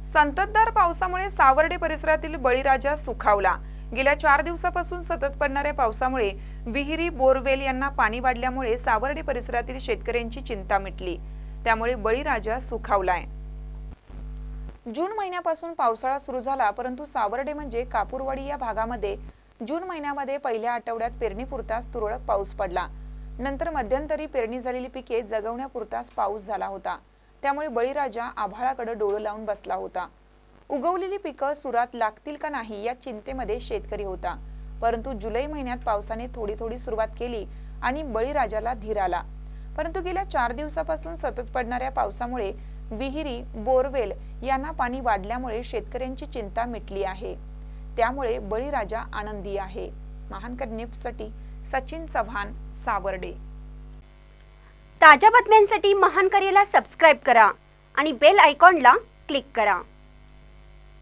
संततधार पावसामुळे सावर्डे परिसरातील बळीराजा सुखावला। गेल्या 4 दिवसापासून सतत पडणाऱ्या पावसामुळे विहिरी, बोरवेल यांना पाणी वाढल्यामुळे सावर्डे परिसरातील शेतकऱ्यांची चिंता मिटली। त्यामुळे बळीराजा सुखावलाय। जून महिन्यापासून पावसाळा सुरू झाला, परंतु सावर्डे म्हणजे कापूरवाडी या भागामध्ये जून महिन्यामध्ये पहिल्या आठवड्यात पेरणीपुरताच तुरळक पाऊस पडला। नंतर मध्यंतरी पेरणी झालेली पिके जगवण्यापुरताच पाऊस झाला होता। त्यामुळे बळीराजा आभाळाकडे डोळे लावून बसला होता। उगवलेली पिके सुरात लागतील का नाही या चिंतेमध्ये शेतकरी होता। परंतु जुलै महिन्यात पावसाने थोडी थोडी सुरुवात केली आणि बळीराजाला धीर आला। परंतु गेल्या 4 दिवसापासून सतत पडणाऱ्या पावसामुळे विहिरी, बोरवेल यांना पाणी वाढल्यामुळे शेतकऱ्यांची चिंता मिटली आहे। त्यामुळे बळीराजा आनंदी आहे। महानकर न्यूजसाठी सचिन चव्हाण, सावर्डे। ताज्या बातम्यांसाठी महानकरेला सबस्क्राइब करा आणि बेल आयकॉनला क्लिक करा।